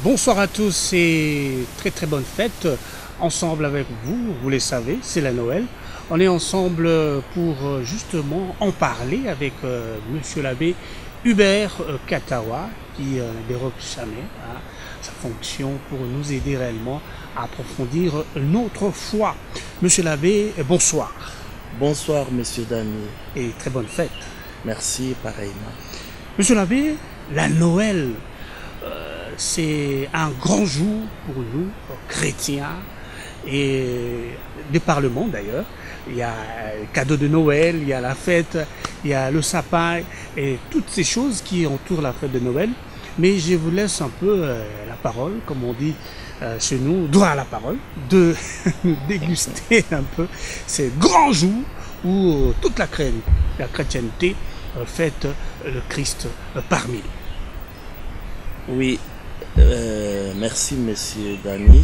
Bonsoir à tous et très bonne fête ensemble avec vous, vous le savez, c'est la Noël. On est ensemble pour justement en parler avec monsieur l'abbé Hubert Katawa qui ne déroge jamais à sa fonction pour nous aider réellement à approfondir notre foi. Monsieur l'abbé, bonsoir. Bonsoir monsieur Dany. Et très bonne fête. Merci pareillement. Monsieur l'abbé, la Noël, c'est un grand jour pour nous, chrétiens, et de par le monde d'ailleurs. Il y a le cadeau de Noël, il y a la fête, il y a le sapin, et toutes ces choses qui entourent la fête de Noël. Mais je vous laisse un peu la parole, comme on dit chez nous, droit à la parole, de nous déguster un peu ces grands jours où toute la chrétienté fête le Christ parmi nous. Oui, merci monsieur Dany.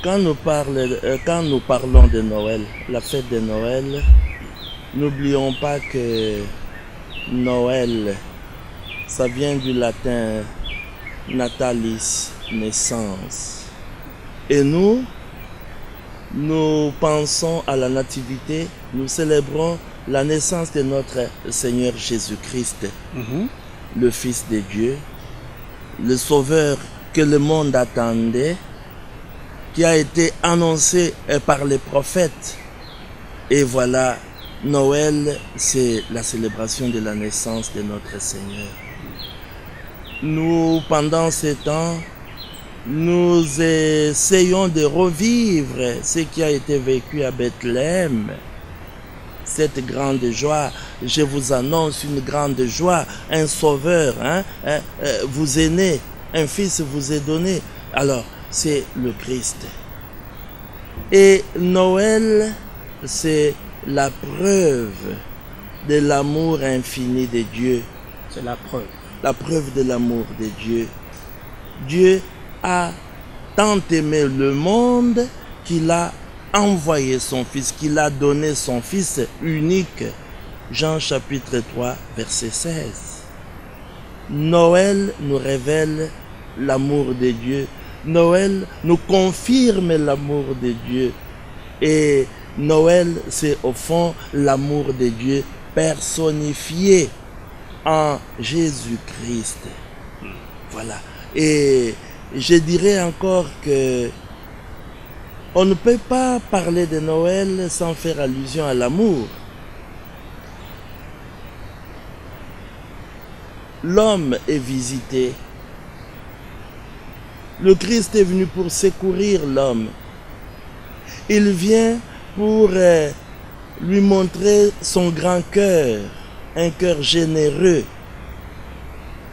Quand nous parlons de Noël, la fête de Noël, n'oublions pas que Noël, ça vient du latin natalis, naissance. Et nous pensons à la nativité, nous célébrons la naissance de notre Seigneur Jésus-Christ, le Fils de Dieu, le Sauveur que le monde attendait, qui a été annoncé par les prophètes. Et voilà, Noël, c'est la célébration de la naissance de notre Seigneur. Nous, pendant ces temps, nous essayons de revivre ce qui a été vécu à Bethléem. Cette grande joie, je vous annonce une grande joie, un sauveur vous est né, un fils vous est donné. Alors, c'est le Christ. Et Noël, c'est la preuve de l'amour infini de Dieu. C'est la preuve. La preuve de l'amour de Dieu. Dieu a tant aimé le monde qu'il a envoyé son Fils, qu'il a donné son Fils unique. Jean chapitre 3, verset 16. Noël nous révèle l'amour de Dieu. Noël nous confirme l'amour de Dieu. Et Noël, c'est au fond l'amour de Dieu personnifié en Jésus-Christ. Voilà. Et je dirais encore que on ne peut pas parler de Noël sans faire allusion à l'amour. L'homme est visité. Le Christ est venu pour secourir l'homme. Il vient pour lui montrer son grand cœur, un cœur généreux.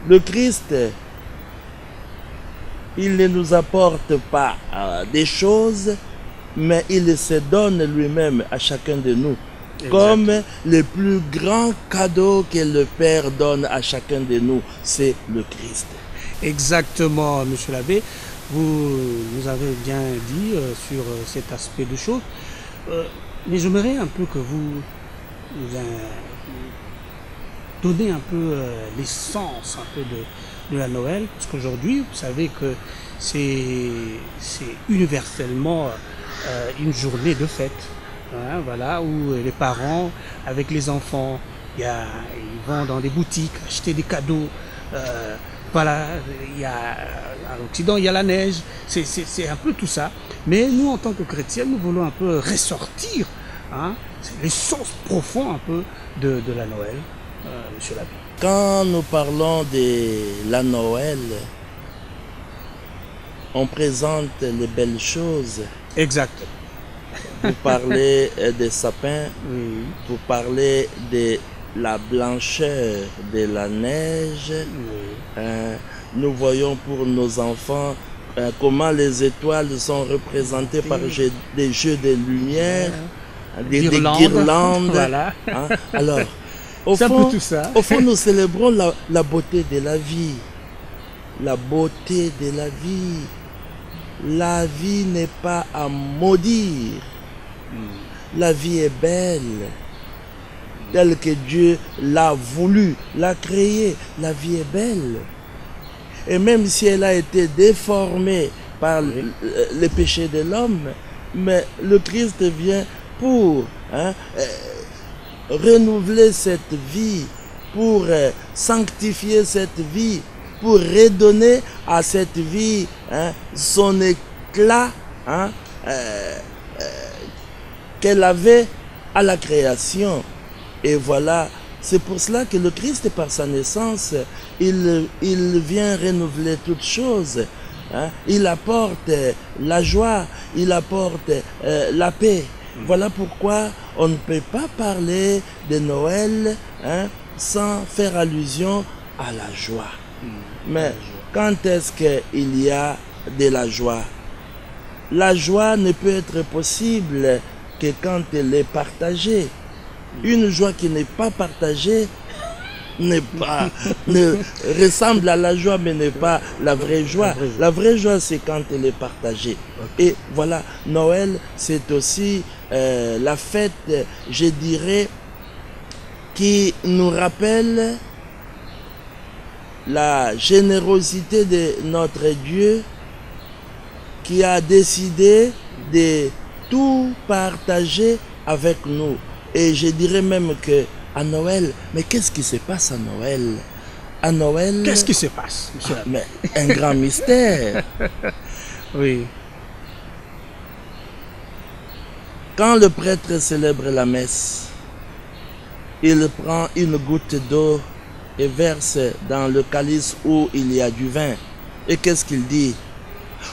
Le Christ, il ne nous apporte pas des choses, mais il se donne lui-même à chacun de nous. Exactement. Comme le plus grand cadeau que le Père donne à chacun de nous, c'est le Christ. Exactement, monsieur l'abbé. Vous avez bien dit sur cet aspect de choses. Mais j'aimerais un peu que vous donnez un peu l'essence un peu de la Noël, parce qu'aujourd'hui, vous savez que c'est universellement une journée de fête, voilà, où les parents, avec les enfants, ils vont dans des boutiques acheter des cadeaux. Voilà, à l'Occident, il y a la neige, c'est un peu tout ça. Mais nous, en tant que chrétiens, nous voulons un peu ressortir l'essence profonde un peu de la Noël, monsieur l'abbé. Quand nous parlons de la Noël, on présente les belles choses. Exact. Vous parlez des sapins, Oui. vous parlez de la blancheur de la neige. Oui. Nous voyons pour nos enfants comment les étoiles sont représentées par des jeux de lumière, des guirlandes. Voilà. Alors, au fond, nous célébrons la beauté de la vie. La beauté de la vie. La vie n'est pas à maudire. La vie est belle. Telle que Dieu l'a voulu, l'a créée. La vie est belle. Et même si elle a été déformée par les péchés de l'homme, mais le Christ vient pour renouveler cette vie, pour sanctifier cette vie, pour redonner à cette vie son éclat qu'elle avait à la création. Et voilà, c'est pour cela que le Christ, par sa naissance, il vient renouveler toutes choses. Il apporte la joie, il apporte la paix. Voilà pourquoi on ne peut pas parler de Noël sans faire allusion à la joie. Mais quand est-ce qu'il y a de la joie? La joie ne peut être possible que quand elle est partagée. Une joie qui n'est pas partagée ne ressemble à la joie, mais n'est pas la vraie joie. La vraie joie, c'est quand elle est partagée. Et voilà, Noël, c'est aussi la fête, je dirais, qui nous rappelle la générosité de notre Dieu, qui a décidé de tout partager avec nous. Et je dirais même que à Noël, mais qu'est-ce qui se passe à Noël? À Noël... Qu'est-ce qui se passe, monsieur? Mais un grand mystère. Oui. Quand le prêtre célèbre la messe, il prend une goutte d'eau et verse dans le calice où il y a du vin. Et qu'est-ce qu'il dit?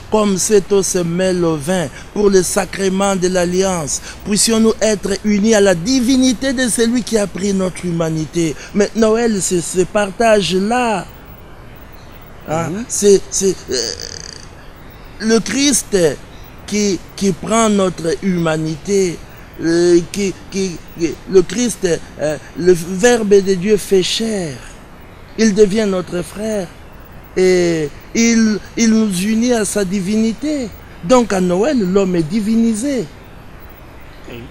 Comme cette eau se mêle au vin pour le sacrement de l'alliance, puissions-nous être unis à la divinité de celui qui a pris notre humanité. Mais Noël, c'est ce partage-là. C'est le Christ qui prend notre humanité. Le Christ, le Verbe de Dieu fait chair. Il devient notre frère. Et il nous unit à sa divinité. Donc à Noël, l'homme est divinisé.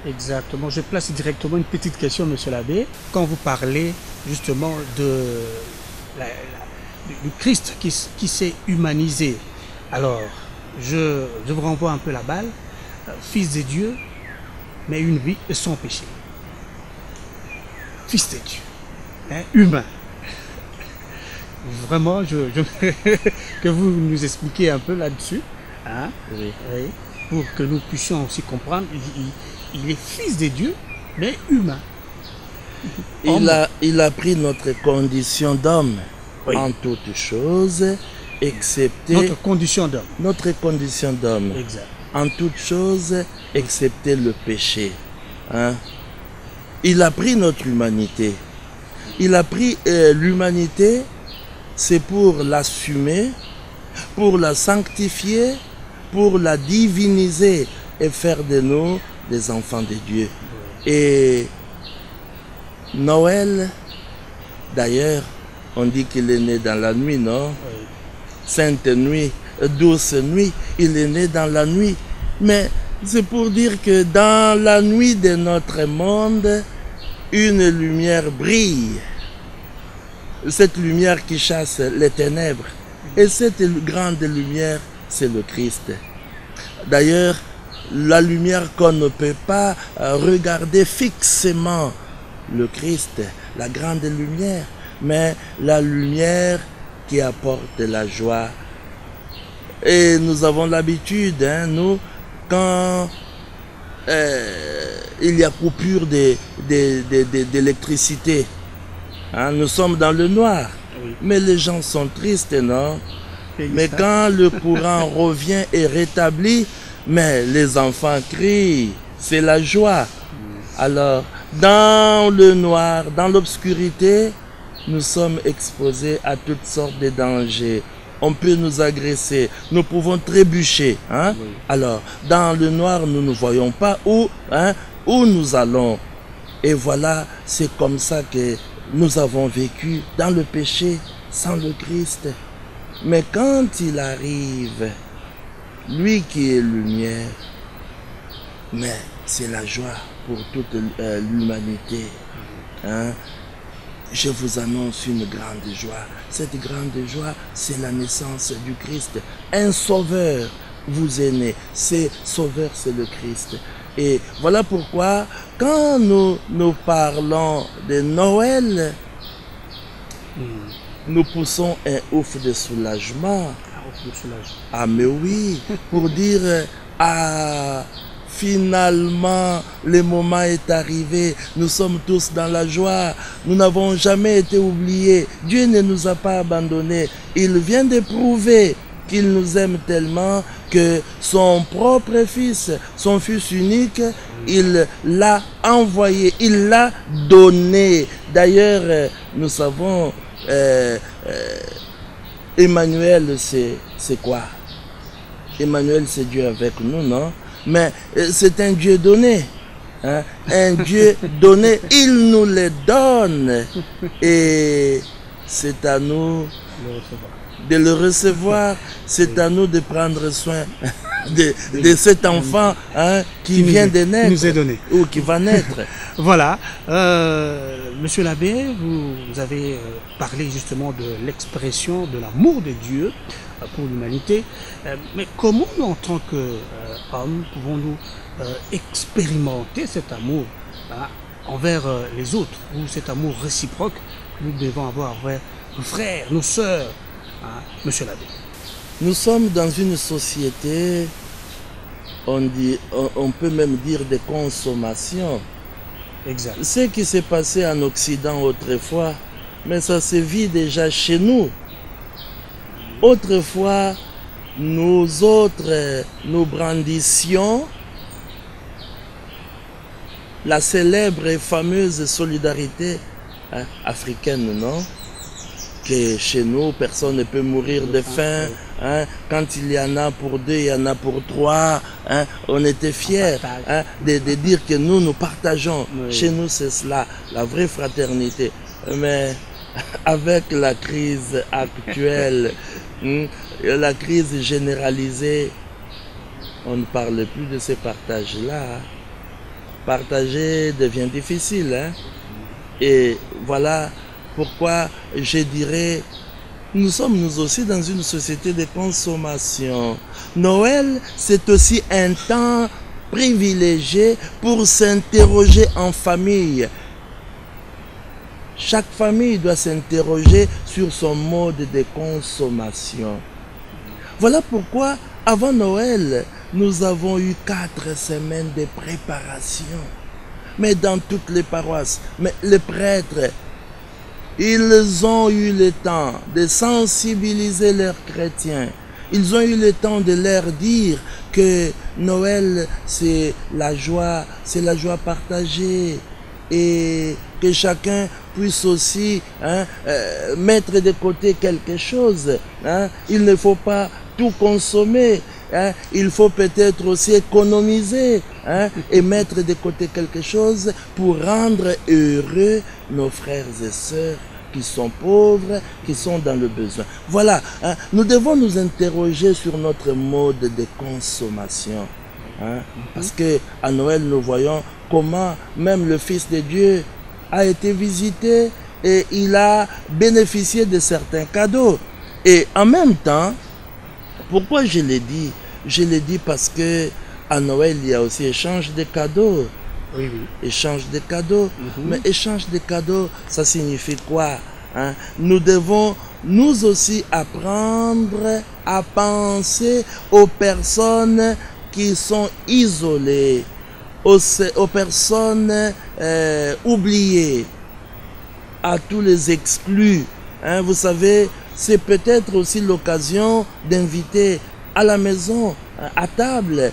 Exactement. Je place directement une petite question, monsieur l'abbé. Quand vous parlez justement du Christ qui s'est humanisé, alors je vous renvoie un peu la balle. Fils de Dieu, mais une vie sans péché. Fils de Dieu, humain. Vraiment, que vous nous expliquiez un peu là-dessus, Oui. pour que nous puissions aussi comprendre. Il est fils de Dieu, mais humain. Il a pris notre condition d'homme Oui. en toutes choses, excepté Notre condition d'homme. notre condition d'homme. Exact. En toutes choses, excepté le péché. Il a pris notre humanité. Il a pris l'humanité, c'est pour l'assumer, pour la sanctifier, pour la diviniser et faire de nous des enfants de Dieu. Et Noël, d'ailleurs, on dit qu'il est né dans la nuit, non? Oui. Sainte nuit, douce nuit, il est né dans la nuit. Mais c'est pour dire que dans la nuit de notre monde, une lumière brille. Cette lumière qui chasse les ténèbres. Et cette grande lumière, c'est le Christ. D'ailleurs, la lumière qu'on ne peut pas regarder fixement, le Christ, la grande lumière, mais la lumière qui apporte la joie. Et nous avons l'habitude, nous, quand il y a coupure d'électricité, nous sommes dans le noir, Oui. mais les gens sont tristes, non? Mais Exact. quand le courant revient et rétablit, mais les enfants crient, c'est la joie. Alors, dans le noir, dans l'obscurité, nous sommes exposés à toutes sortes de dangers. On peut nous agresser, nous pouvons trébucher. Oui. Alors, dans le noir, nous ne voyons pas où nous allons. Et voilà, c'est comme ça que nous avons vécu dans le péché, sans le Christ. Mais quand il arrive, lui qui est lumière, mais c'est la joie pour toute l'humanité. je vous annonce une grande joie. Cette grande joie, c'est la naissance du Christ. Un sauveur vous est né. Ce sauveur, c'est le Christ. Et voilà pourquoi, quand nous parlons de Noël, nous poussons un ouf de soulagement. Ah mais oui, pour dire, ah, finalement, le moment est arrivé. Nous sommes tous dans la joie. Nous n'avons jamais été oubliés. Dieu ne nous a pas abandonnés. Il vient de prouver qu'il nous aime tellement que son propre fils, son fils unique, il l'a envoyé, il l'a donné. D'ailleurs, nous savons, Emmanuel, c'est quoi? Emmanuel, c'est Dieu avec nous, non? Mais c'est un Dieu donné. Hein? Un Dieu donné, il nous le donne. Et c'est à nous de le recevoir. C'est à nous de prendre soin de cet enfant, hein, qui vient de naître. Qui nous est donné. Ou qui va naître. Voilà. Monsieur l'abbé, vous avez parlé justement de l'expression de l'amour de Dieu pour l'humanité. Mais comment nous, en tant qu'hommes, pouvons-nous expérimenter cet amour, hein, envers les autres, ou cet amour réciproque que nous devons avoir envers nos frères, nos sœurs, hein, monsieur l'abbé? Nous sommes dans une société, on peut même dire de consommation. Exact. Ce qui s'est passé en Occident autrefois, mais ça se vit déjà chez nous. Autrefois, nous autres, nous brandissions la célèbre et fameuse solidarité, hein, africaine, non? Que chez nous, personne ne peut mourir de faim. Hein? Quand il y en a pour deux, il y en a pour trois. Hein? On était fiers, hein, de dire que nous partageons. Oui. Chez nous, c'est cela, la vraie fraternité. Mais avec la crise actuelle, la crise généralisée, on ne parle plus de ces partages-là. Partager devient difficile. Hein? Et voilà pourquoi je dirais, nous sommes nous aussi dans une société de consommation. Noël, c'est aussi un temps privilégié pour s'interroger en famille. Chaque famille doit s'interroger sur son mode de consommation. Voilà pourquoi, avant Noël, nous avons eu 4 semaines de préparation. Mais dans toutes les paroisses, mais les prêtres, ils ont eu le temps de sensibiliser leurs chrétiens. Ils ont eu le temps de leur dire que Noël, c'est la joie partagée. Et que chacun puisse aussi, hein, mettre de côté quelque chose. Hein. Il ne faut pas tout consommer. Hein. Il faut peut-être aussi économiser, hein, et mettre de côté quelque chose pour rendre heureux nos frères et sœurs qui sont pauvres, qui sont dans le besoin. Voilà, hein, nous devons nous interroger sur notre mode de consommation. Hein, parce que à Noël, nous voyons comment même le Fils de Dieu a été visité et il a bénéficié de certains cadeaux. Et en même temps, pourquoi je l'ai dit? Je l'ai dit parce que à Noël, il y a aussi échange de cadeaux. Oui, oui. Échange de cadeaux. Mais échange de cadeaux, ça signifie quoi? Hein? Nous devons nous aussi apprendre à penser aux personnes qui sont isolées, aux personnes oubliées, à tous les exclus. Hein? Vous savez, c'est peut-être aussi l'occasion d'inviter à la maison, à table,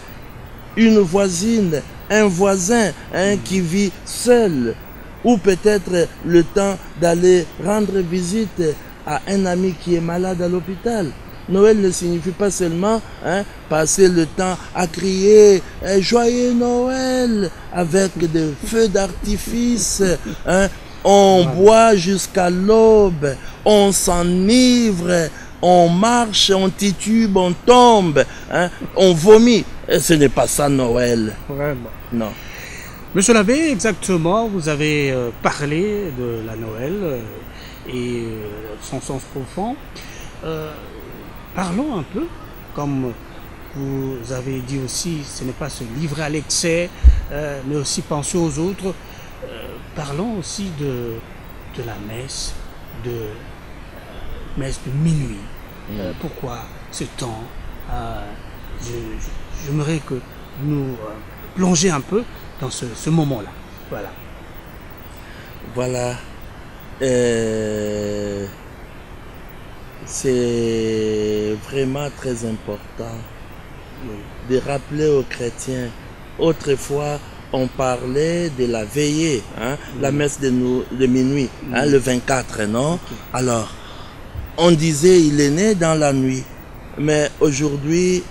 une voisine, un voisin, hein, qui vit seul, ou peut-être le temps d'aller rendre visite à un ami qui est malade à l'hôpital. Noël ne signifie pas seulement, hein, passer le temps à crier « Joyeux Noël » avec des feux d'artifice. Hein. On boit jusqu'à l'aube, on s'enivre, on marche, on titube, on tombe, hein, on vomit. Et ce n'est pas ça Noël. Vraiment. Non. Monsieur l'abbé, exactement, vous avez parlé de la Noël et son sens profond. Euh, Parlons un peu, comme vous avez dit aussi, ce n'est pas se livrer à l'excès, mais aussi penser aux autres. Parlons aussi de la messe de minuit. Pourquoi ce temps? J'aimerais que nous plonger un peu dans ce moment-là. Voilà. Voilà. C'est vraiment très important de rappeler aux chrétiens. Autrefois, on parlait de la veillée, hein, la messe de minuit, hein, le 24, non? Alors, on disait il est né dans la nuit. Mais aujourd'hui,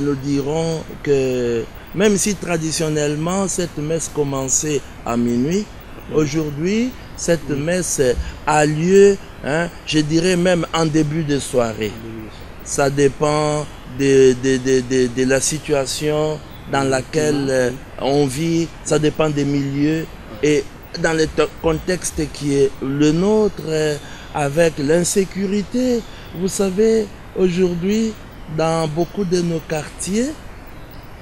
nous dirons que même si traditionnellement cette messe commençait à minuit, aujourd'hui, cette messe a lieu, hein, je dirais même en début de soirée. Ça dépend de la situation dans laquelle on vit, ça dépend des milieux et dans le contexte qui est le nôtre, avec l'insécurité. Vous savez, aujourd'hui, dans beaucoup de nos quartiers,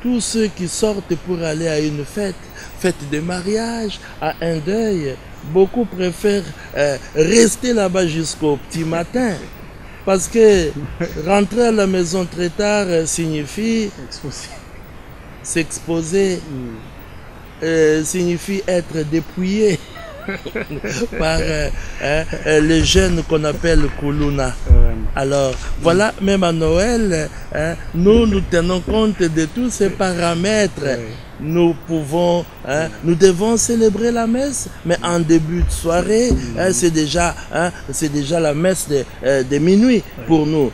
tous ceux qui sortent pour aller à une fête de mariage, à un deuil, beaucoup préfèrent rester là-bas jusqu'au petit matin. Parce que rentrer à la maison très tard signifie s'exposer, signifie être dépouillé par les jeunes qu'on appelle Kuluna. Alors voilà, même à Noël, nous tenons compte de tous ces paramètres. Nous pouvons, nous devons célébrer la messe, mais en début de soirée, c'est déjà la messe de minuit pour nous,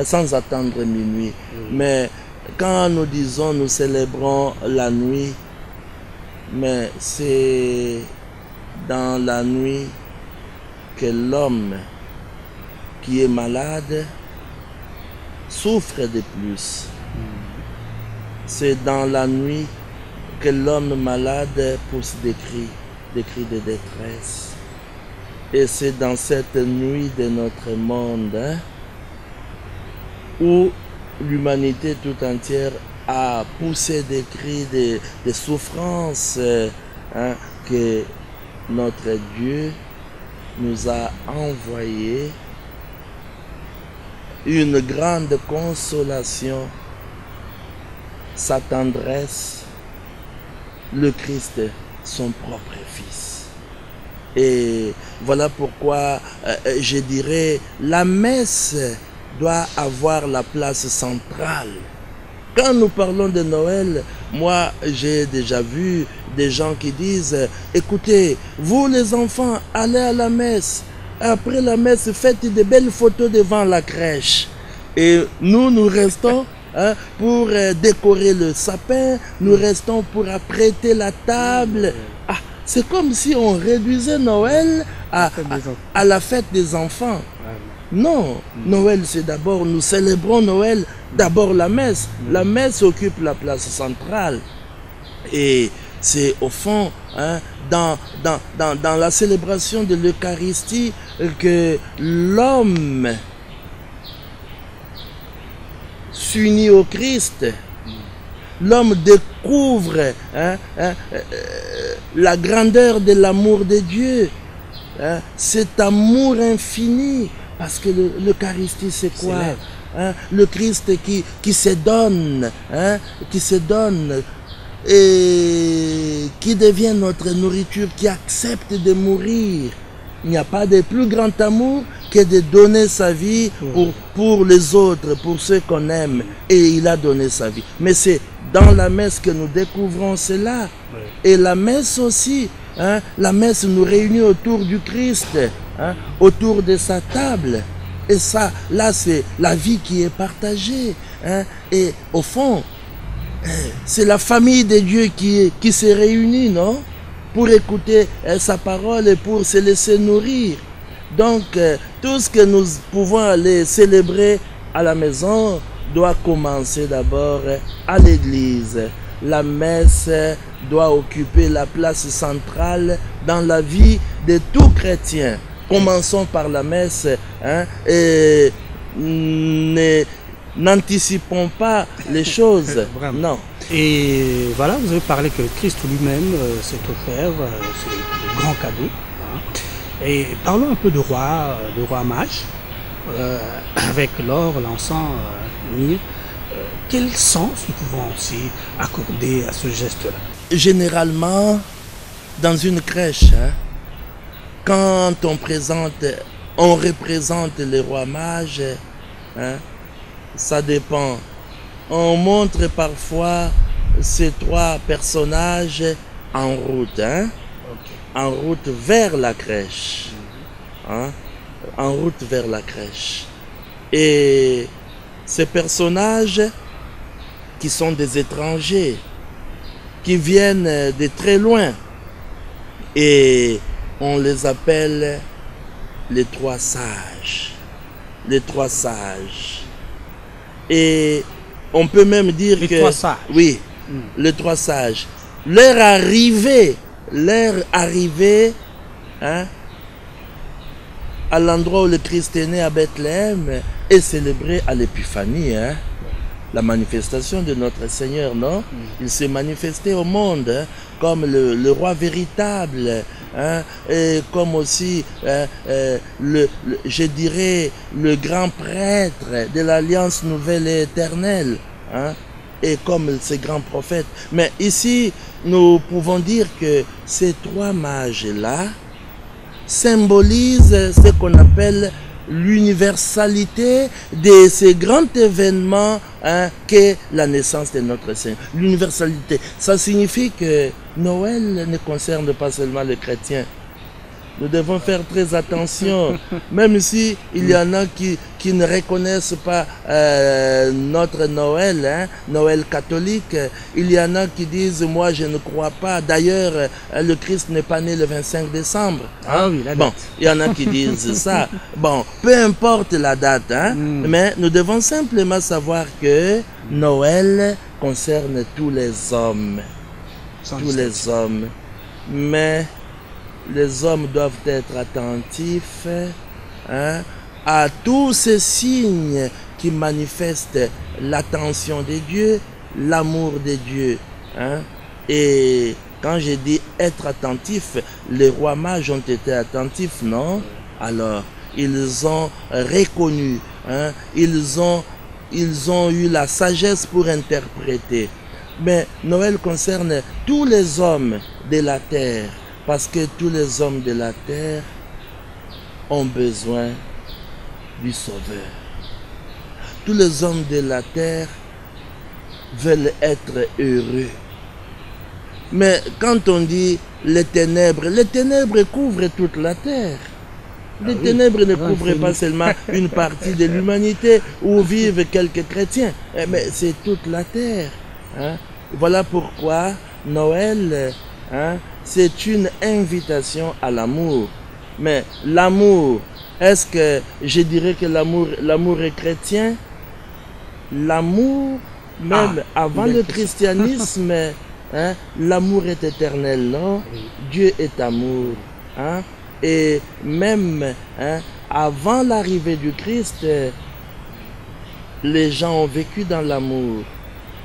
sans attendre minuit. Mais quand nous disons nous célébrons la nuit, mais c'est dans la nuit que l'homme qui est malade souffre de plus. C'est dans la nuit que l'homme malade pousse des cris de détresse. Et c'est dans cette nuit de notre monde, hein, où l'humanité tout entière a poussé des cris de souffrance, hein, que notre Dieu nous a envoyé une grande consolation, sa tendresse, le Christ, son propre Fils. Et voilà pourquoi je dirais la messe doit avoir la place centrale. Quand nous parlons de Noël, moi j'ai déjà vu des gens qui disent écoutez, vous les enfants, allez à la messe. Après la messe, faites de belles photos devant la crèche. Et nous restons pour décorer le sapin, nous restons pour apprêter la table. Ah, c'est comme si on réduisait Noël à la fête des enfants. Non, Noël c'est d'abord, nous célébrons Noël, d'abord la messe. La messe occupe la place centrale. Et c'est au fond, hein, dans la célébration de l'Eucharistie que l'homme s'unit au Christ. L'homme découvre la grandeur de l'amour de Dieu, hein, cet amour infini. Parce que l'Eucharistie, c'est quoi? Hein? Le Christ qui se donne, hein? Qui se donne et qui devient notre nourriture, qui accepte de mourir. Il n'y a pas de plus grand amour que de donner sa vie pour les autres, pour ceux qu'on aime. Et il a donné sa vie. Mais c'est dans la messe que nous découvrons cela. Et la messe aussi, hein? La messe nous réunit autour du Christ. Hein, autour de sa table. Et ça, là, c'est la vie qui est partagée. Hein, et au fond, c'est la famille de Dieu qui se réunit, non? Pour écouter sa parole et pour se laisser nourrir. Donc, tout ce que nous pouvons aller célébrer à la maison doit commencer d'abord à l'église. La messe doit occuper la place centrale dans la vie de tout chrétien. Commençons par la messe, hein, et n'anticipons pas les choses. Non. Et voilà, vous avez parlé que Christ lui-même s'est offert, c'est le grand cadeau. Hein. Et parlons un peu de roi mage, avec l'or, l'encens, myrrhe. Quel sens nous pouvons aussi accorder à ce geste-là? Généralement, dans une crèche, hein, quand on représente les rois mages, hein, ça dépend. On montre parfois ces trois personnages en route, hein, en route vers la crèche, hein, en route vers la crèche. Et ces personnages qui sont des étrangers, qui viennent de très loin, et on les appelle les trois sages. Les trois sages. Et on peut même dire les que... trois sages. Oui, les trois sages. Leur arrivée, hein, à l'endroit où le Christ est né à Bethléem est célébrée à l'Épiphanie, hein. La manifestation de notre Seigneur, non? Il s'est manifesté au monde, hein, comme le roi véritable, hein, et comme aussi, je dirais, le grand prêtre de l'Alliance nouvelle et éternelle, hein, et comme ces grands prophètes. Mais ici, nous pouvons dire que ces trois mages-là symbolisent ce qu'on appelle l'universalité de ces grands événements, hein, qu'est la naissance de notre Seigneur. L'universalité, ça signifie que Noël ne concerne pas seulement les chrétiens. Nous devons faire très attention, même si il y en a qui ne reconnaissent pas notre Noël, hein, Noël catholique. Il y en a qui disent, moi je ne crois pas. D'ailleurs, le Christ n'est pas né le 25 décembre. Hein. Ah oui, la date. Bon, il y en a qui disent ça. Bon, peu importe la date, hein, mais nous devons simplement savoir que Noël concerne tous les hommes. Tous les hommes. Mais les hommes doivent être attentifs, hein, à tous ces signes qui manifestent l'attention de Dieu, l'amour de Dieu. Hein. Et quand je dis être attentif, les rois mages ont été attentifs, non? Alors, ils ont reconnu, hein, ils ont eu la sagesse pour interpréter. Mais Noël concerne tous les hommes de la terre. Parce que tous les hommes de la terre ont besoin du Sauveur. Tous les hommes de la terre veulent être heureux. Mais quand on dit les ténèbres couvrent toute la terre. Les ténèbres ne couvrent pas seulement une partie de l'humanité où vivent quelques chrétiens, mais c'est toute la terre. Hein? Voilà pourquoi Noël, hein, c'est une invitation à l'amour. Mais l'amour, est-ce que je dirais que l'amour est chrétien? L'amour, même avant le christianisme, hein, l'amour est éternel, non? Dieu est amour. Hein? Et même, hein, avant l'arrivée du Christ, les gens ont vécu dans l'amour.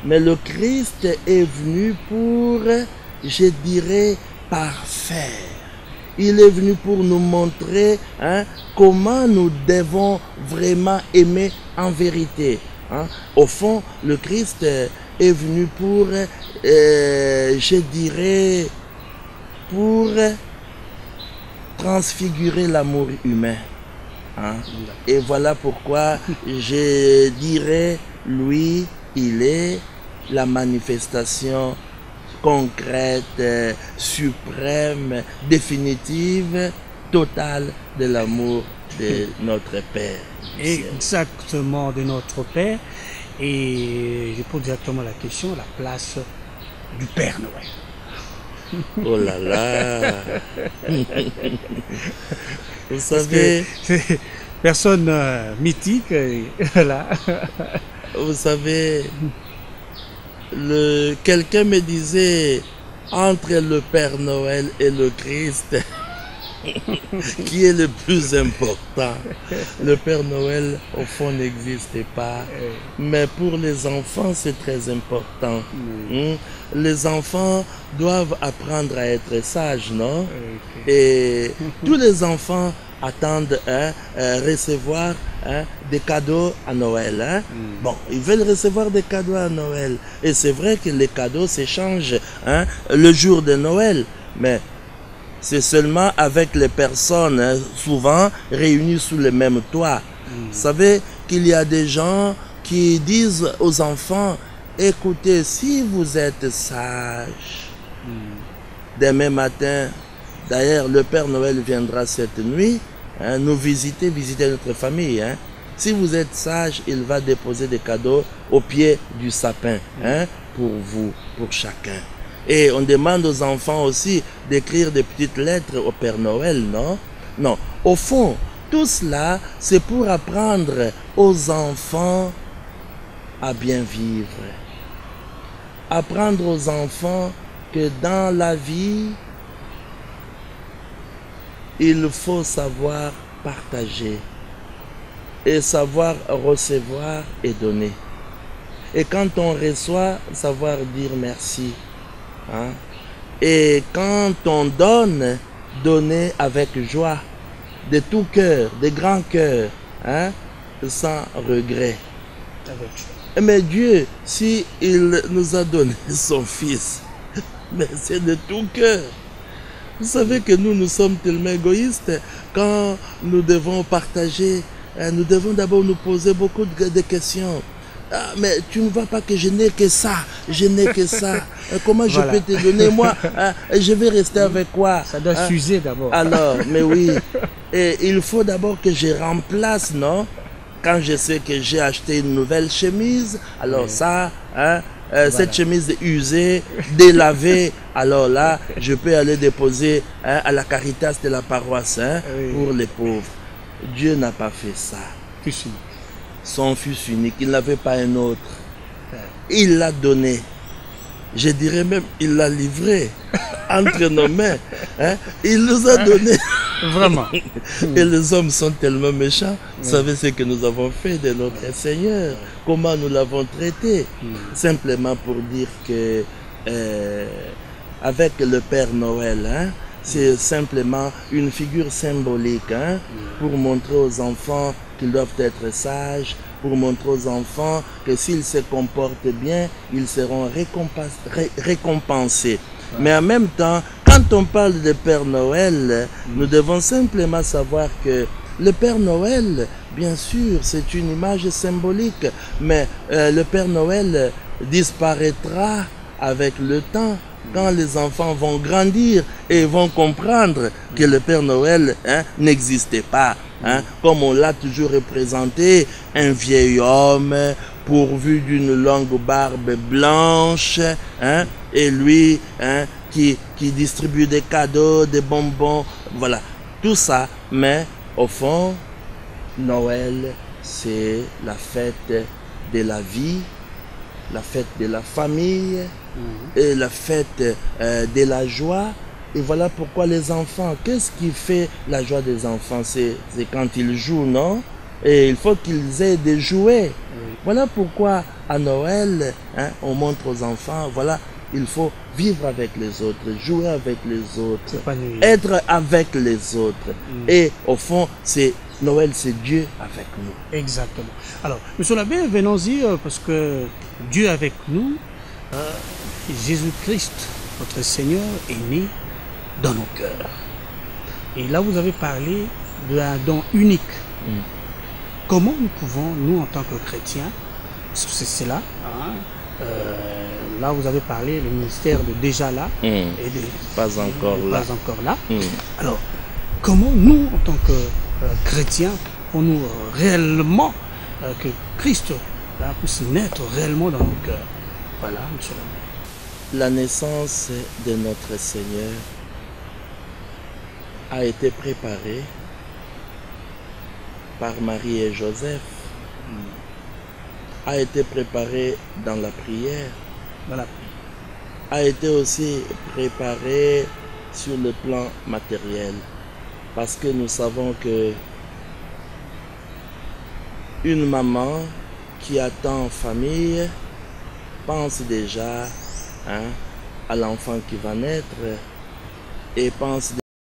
Mais le Christ est venu pour, je dirais, parfaire. Il est venu pour nous montrer, hein, comment nous devons vraiment aimer en vérité. Hein. Au fond, le Christ est venu pour, je dirais, pour transfigurer l'amour humain. Hein. Et voilà pourquoi je dirais, lui, il est la manifestation concrète, suprême, définitive, totale de l'amour de notre Père. Exactement, de notre Père. Et je pose directement la question, la place du Père Noël. Oh là là. Vous savez, c'est personne mythique, voilà. Vous savez, quelqu'un me disait, entre le Père Noël et le Christ, qui est le plus important? Le Père Noël, au fond, n'existait pas. Mais pour les enfants, c'est très important. Les enfants doivent apprendre à être sages, non? Et tous les enfants attendent recevoir des cadeaux à Noël. Bon, ils veulent recevoir des cadeaux à Noël. Et c'est vrai que les cadeaux s'échangent le jour de Noël. Mais c'est seulement avec les personnes souvent réunies sous le même toit. Vous savez qu'il y a des gens qui disent aux enfants, écoutez, si vous êtes sages, demain matin, d'ailleurs le Père Noël viendra cette nuit, nous visiter notre famille. Si vous êtes sages, il va déposer des cadeaux au pied du sapin pour vous, pour chacun. Et on demande aux enfants aussi d'écrire des petites lettres au Père Noël, non? Non. Au fond, tout cela, c'est pour apprendre aux enfants à bien vivre. Apprendre aux enfants que dans la vie, il faut savoir partager et savoir recevoir et donner. Et quand on reçoit, savoir dire merci. Et quand on donne, donner avec joie, de tout cœur, de grand cœur, sans regret. Mais Dieu, si il nous a donné son Fils, mais c'est de tout cœur. Vous savez que nous sommes tellement égoïstes quand nous devons partager. Nous devons d'abord nous poser beaucoup de questions. Ah, mais tu ne vois pas que je n'ai que ça, je n'ai que ça. Comment je peux te donner, moi, je vais rester avec quoi? Ça doit s'user d'abord. Alors, mais oui, et il faut d'abord que je remplace, non? Quand je sais que j'ai acheté une nouvelle chemise, alors ça, cette chemise usée, délavée, alors là, je peux aller déposer à la Caritas de la paroisse pour les pauvres. Dieu n'a pas fait ça. Son Fils unique, il n'avait pas un autre. Il l'a donné. Je dirais même, il l'a livré entre nos mains. Il nous a donné. Vraiment. Et les hommes sont tellement méchants. Vous savez ce que nous avons fait de notre Seigneur, comment nous l'avons traité. Simplement pour dire que avec le Père Noël, c'est simplement une figure symbolique pour montrer aux enfants qu'ils doivent être sages, pour montrer aux enfants que s'ils se comportent bien, ils seront récompensés. Mais en même temps, quand on parle de Père Noël, nous devons simplement savoir que le Père Noël, bien sûr, c'est une image symbolique, mais le Père Noël disparaîtra avec le temps. Quand les enfants vont grandir et vont comprendre que le Père Noël n'existait pas, comme on l'a toujours représenté, un vieil homme pourvu d'une longue barbe blanche, et lui qui distribue des cadeaux, des bonbons, voilà, tout ça. Mais au fond, Noël, c'est la fête de la vie, la fête de la famille, et la fête de la joie. Et voilà pourquoi les enfants, qu'est-ce qui fait la joie des enfants? C'est quand ils jouent, non? Et il faut qu'ils aient des jouets. Voilà pourquoi à Noël, on montre aux enfants, voilà, il faut vivre avec les autres, jouer avec les autres, être avec les autres. Et au fond, c'est Noël, c'est Dieu avec nous. Exactement. Alors, Monsieur l'abbé, venons-y, parce que Dieu avec nous, Jésus-Christ, notre Seigneur, est né dans nos cœurs. Et là, vous avez parlé d'un don unique. Comment nous pouvons, nous, en tant que chrétiens, c'est là, là, vous avez parlé, le ministère de déjà là, et pas encore là. Alors, comment nous, en tant que chrétiens, pouvons-nous réellement, que Christ puisse naître réellement dans nos cœurs? Voilà, monsieur l'abbé. La naissance de notre Seigneur a été préparée par Marie et Joseph, a été préparée dans la prière. a été aussi préparée sur le plan matériel. Parce que nous savons que une maman qui attend en famille pense déjà à l'enfant qui va naître et pense